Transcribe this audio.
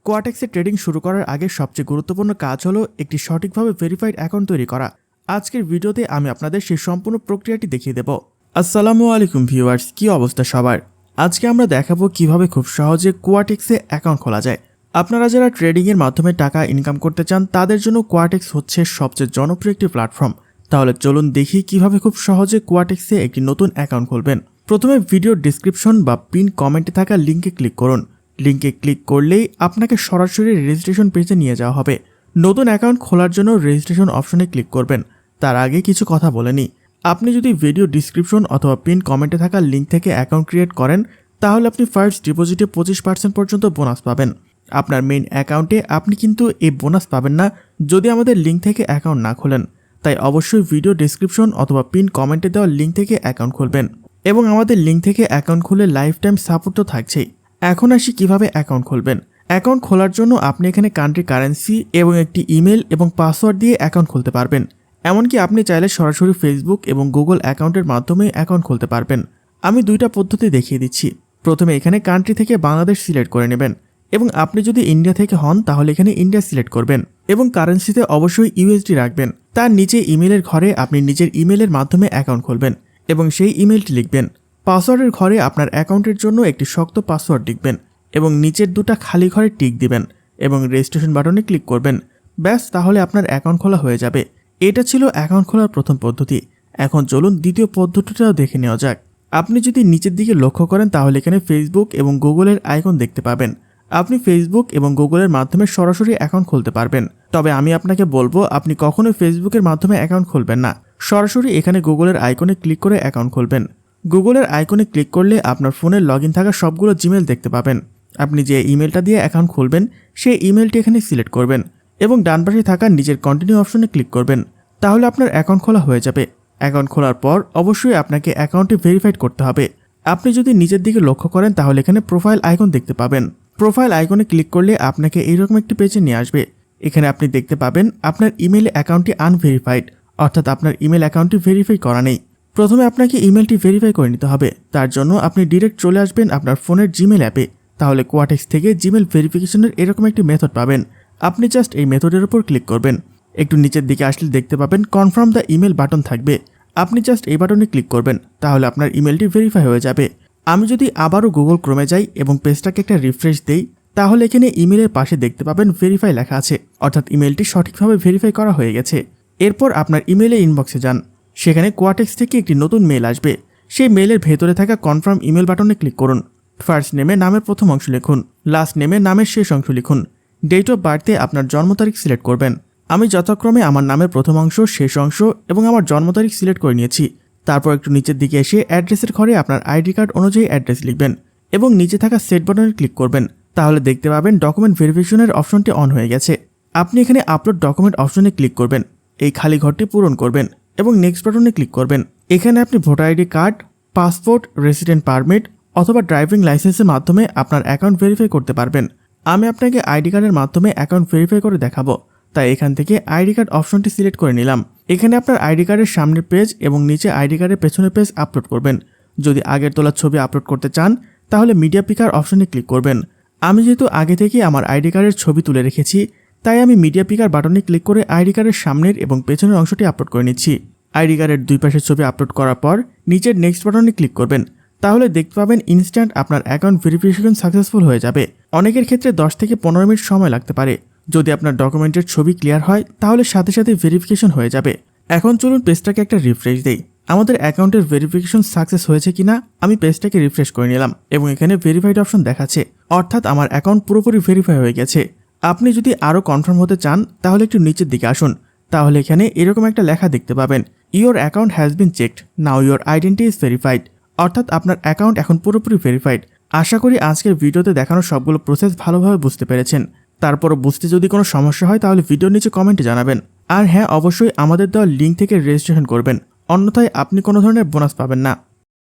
কোয়াটেক্সে trading শুরু করার আগে সবচেয়ে গুরুত্বপূর্ণ কাজ হলো একটি সঠিকভাবে ভেরিফাইড অ্যাকাউন্ট তৈরি করা। আজকের ভিডিওতে আমি আপনাদের সেই সম্পূর্ণ প্রক্রিয়াটি দেখিয়ে দেব। আসসালামু আলাইকুম ভিউয়ার্স, কি অবস্থা সবার? আজকে আমরা দেখাবো কিভাবে খুব সহজে কোয়াটেক্সে অ্যাকাউন্ট খোলা যায়। আপনারা যারা ট্রেডিংয়ের মাধ্যমে টাকা ইনকাম করতে চান তাদের জন্য কোয়াটেক্স হচ্ছে সবচেয়ে জনপ্রিয় একটি প্ল্যাটফর্ম। তাহলে চলুন দেখি কিভাবে খুব সহজে কোয়াটেক্সে একটি নতুন অ্যাকাউন্ট খুলবেন। প্রথমে ভিডিও ডিসক্রিপশন বা পিন কমেন্টে থাকা লিঙ্কে ক্লিক করুন। লিঙ্কে ক্লিক করলেই আপনাকে সরাসরি রেজিস্ট্রেশন পেজে নিয়ে যাওয়া হবে। নতুন অ্যাকাউন্ট খোলার জন্য রেজিস্ট্রেশন অপশনে ক্লিক করবেন। তার আগে কিছু কথা বলে নিই। আপনি যদি ভিডিও ডিসক্রিপশন অথবা পিন কমেন্টে থাকা লিঙ্ক থেকে অ্যাকাউন্ট ক্রিয়েট করেন তাহলে আপনি ফার্স্ট ডিপোজিটে 25% পর্যন্ত বোনাস পাবেন। আপনার মেইন অ্যাকাউন্টে আপনি কিন্তু এই বোনাস পাবেন না যদি আমাদের লিঙ্ক থেকে অ্যাকাউন্ট না খোলেন। তাই অবশ্যই ভিডিও ডিসক্রিপশন অথবা পিন কমেন্টে দেওয়া লিঙ্ক থেকে অ্যাকাউন্ট খুলবেন এবং আমাদের লিঙ্ক থেকে অ্যাকাউন্ট খুলে লাইফ টাইম সাপোর্ট তো থাকছেই। এখন আসি কিভাবে অ্যাকাউন্ট খুলবেন। অ্যাকাউন্ট খোলার জন্য আপনি এখানে কান্ট্রি কারেন্সি এবং একটি ইমেল এবং পাসওয়ার্ড দিয়ে অ্যাকাউন্ট খুলতে পারবেন। এমনকি আপনি চাইলে সরাসরি ফেসবুক এবং গুগল অ্যাকাউন্টের মাধ্যমে অ্যাকাউন্ট খুলতে পারবেন। আমি দুইটা পদ্ধতি দেখিয়ে দিচ্ছি। প্রথমে এখানে কান্ট্রি থেকে বাংলাদেশ সিলেক্ট করে নেবেন এবং আপনি যদি ইন্ডিয়া থেকে হন তাহলে এখানে ইন্ডিয়া সিলেক্ট করবেন এবং কারেন্সিতে অবশ্যই ইউএসডি রাখবেন। তার নিচে ইমেলের ঘরে আপনি নিজের ইমেলের মাধ্যমে অ্যাকাউন্ট খুলবেন এবং সেই ইমেলটি লিখবেন। পাসওয়ার্ডের ঘরে আপনার অ্যাকাউন্টের জন্য একটি শক্ত পাসওয়ার্ড লিখবেন এবং নিচের দুটা খালি ঘরে টিক দিবেন এবং রেজিস্ট্রেশন বাটনে ক্লিক করবেন। ব্যাস, তাহলে আপনার অ্যাকাউন্ট খোলা হয়ে যাবে। এটা ছিল অ্যাকাউন্ট খোলার প্রথম পদ্ধতি। এখন চলুন দ্বিতীয় পদ্ধতিটাও দেখে নেওয়া যাক। আপনি যদি নিচের দিকে লক্ষ্য করেন তাহলে এখানে ফেসবুক এবং গুগলের আইকন দেখতে পাবেন। আপনি ফেসবুক এবং গুগলের মাধ্যমে সরাসরি অ্যাকাউন্ট খুলতে পারবেন। তবে আমি আপনাকে বলবো আপনি কখনোই ফেসবুকের মাধ্যমে অ্যাকাউন্ট খুলবেন না। সরাসরি এখানে গুগলের আইকনে ক্লিক করে অ্যাকাউন্ট খুলবেন। গুগলের আইকনে ক্লিক করলে আপনার ফোনের লগইন থাকা সবগুলো জিমেল দেখতে পাবেন। আপনি যে ইমেলটা দিয়ে অ্যাকাউন্ট খুলবেন সেই ইমেলটি এখানে সিলেক্ট করবেন এবং ডান পাশে থাকা নিজের কন্টিনিউ অপশনে ক্লিক করবেন। তাহলে আপনার অ্যাকাউন্ট খোলা হয়ে যাবে। অ্যাকাউন্ট খোলার পর অবশ্যই আপনাকে অ্যাকাউন্টটি ভেরিফাইড করতে হবে। আপনি যদি নিচের দিকে লক্ষ্য করেন তাহলে এখানে প্রোফাইল আইকন দেখতে পাবেন। প্রোফাইল আইকনে ক্লিক করলে আপনাকে এইরকম একটি পেজে নিয়ে আসবে। এখানে আপনি দেখতে পাবেন আপনার ইমেল অ্যাকাউন্টটি আনভেরিফাইড, অর্থাৎ আপনার ইমেল অ্যাকাউন্টটি ভেরিফাই করা নেই। প্রথমে আপনাকে ইমেলটি ভেরিফাই করে নিতে হবে। তার জন্য আপনি ডিরেক্ট চলে আসবেন আপনার ফোনের জিমেল অ্যাপে। তাহলে কোয়াটেক্স থেকে জিমেল ভেরিফিকেশনের এরকম একটি মেথড পাবেন। আপনি জাস্ট এই মেথডের উপর ক্লিক করবেন। একটু নিচের দিকে আসলে দেখতে পাবেন কনফার্ম দ্য ইমেল বাটন থাকবে। আপনি জাস্ট এই বাটনে ক্লিক করবেন। তাহলে আপনার ইমেলটি ভেরিফাই হয়ে যাবে। আমি যদি আবারও গুগল ক্রোমে যাই এবং পেজটাকে একটা রিফ্রেশ দেই তাহলে এখানে ইমেলের পাশে দেখতে পাবেন ভেরিফাই লেখা আছে, অর্থাৎ ইমেলটি সঠিকভাবে ভেরিফাই করা হয়ে গেছে। এরপর আপনার ইমেলে ইনবক্সে যান। সেখানে কোয়াটেক্স থেকে একটি নতুন মেল আসবে। সেই মেলের ভেতরে থাকা কনফার্ম ইমেল বাটনে ক্লিক করুন। ফার্স্ট নেমে নামের প্রথম অংশ লিখুন, লাস্ট নেমে নামের শেষ অংশ লিখুন। ডেট অফ বার্থে আপনার জন্ম তারিখ সিলেক্ট করবেন। আমি যথাক্রমে আমার নামের প্রথম অংশ, শেষ অংশ এবং আমার জন্ম তারিখ সিলেক্ট করে নিয়েছি। তারপর একটু নিচের দিকে এসে অ্যাড্রেসের ঘরে আপনার আইডি কার্ড অনুযায়ী অ্যাড্রেস লিখবেন এবং নিচে থাকা সেট বাটনে ক্লিক করবেন। তাহলে দেখতে পাবেন ডকুমেন্ট ভেরিফিকেশনের অপশনটি অন হয়ে গেছে। আপনি এখানে আপলোড ডকুমেন্ট অপশনে ক্লিক করবেন। এই খালি ঘরটি পূরণ করবেন এবং নেক্সট বাটনে ক্লিক করবেন। এখানে আপনি voter ID card, passport, resident permit অথবা ড্রাইভিং লাইসেন্সের মাধ্যমে আপনার অ্যাকাউন্ট ভেরিফাই করতে পারবেন। আমি আপনাকে আইডি কার্ডের মাধ্যমে অ্যাকাউন্ট ভেরিফাই করে দেখাবো, তাই এখান থেকে আইডি কার্ড অপশনটি সিলেক্ট করে নিলাম। এখানে আপনার আইডি কার্ডের সামনের পেজ এবং নিচে আইডি কার্ডের পেছনের পেজ আপলোড করবেন। যদি আগের তোলা ছবি আপলোড করতে চান তাহলে মিডিয়া পিকার অপশনে ক্লিক করবেন। আমি যেহেতু আগে থেকে আমার আইডি কার্ডের ছবি তুলে রেখেছি তাই আমি মিডিয়া পিকার বাটনে ক্লিক করে আইডি কার্ডের সামনের এবং পেছনের অংশটি আপলোড করে নিচ্ছি। আইডি কার্ডের দুই পাশের ছবি আপলোড করার পর নিচের নেক্সট বাটনে ক্লিক করবেন। তাহলে দেখতে পাবেন ইনস্ট্যান্ট আপনার অ্যাকাউন্ট ভেরিফিকেশন সাকসেসফুল হয়ে যাবে। অনেকের ক্ষেত্রে 10 থেকে 15 মিনিট সময় লাগতে পারে। যদি আপনার ডকুমেন্টের ছবি ক্লিয়ার হয় তাহলে সাথে সাথে ভেরিফিকেশন হয়ে যাবে। এখন চলুন পেজটাকে একটা রিফ্রেশ দেই। আমাদের অ্যাকাউন্টের ভেরিফিকেশন সাকসেস হয়েছে কিনা আমি পেজটাকে রিফ্রেশ করে নিলাম এবং এখানে ভেরিফাইড অপশন দেখাচ্ছে, অর্থাৎ আমার অ্যাকাউন্ট পুরোপুরি ভেরিফাই হয়ে গেছে। আপনি যদি আরও কনফার্ম হতে চান তাহলে একটু নিচের দিকে আসুন। তাহলে এখানে এরকম একটা লেখা দেখতে পাবেন, your account has been checked, now your identity is verified, অর্থাৎ আপনার অ্যাকাউন্ট এখন পুরোপুরি ভেরিফাইড। আশা করি আজকের ভিডিওতে দেখানো সবগুলো প্রসেস ভালোভাবে বুঝতে পেরেছেন। তারপরও বুঝতে যদি কোনো সমস্যা হয় তাহলে ভিডিওর নিচে কমেন্টে জানাবেন। আর হ্যাঁ, অবশ্যই আমাদের দেওয়া লিঙ্ক থেকে রেজিস্ট্রেশন করবেন, অন্যথায় আপনি কোনো ধরনের বোনাস পাবেন না।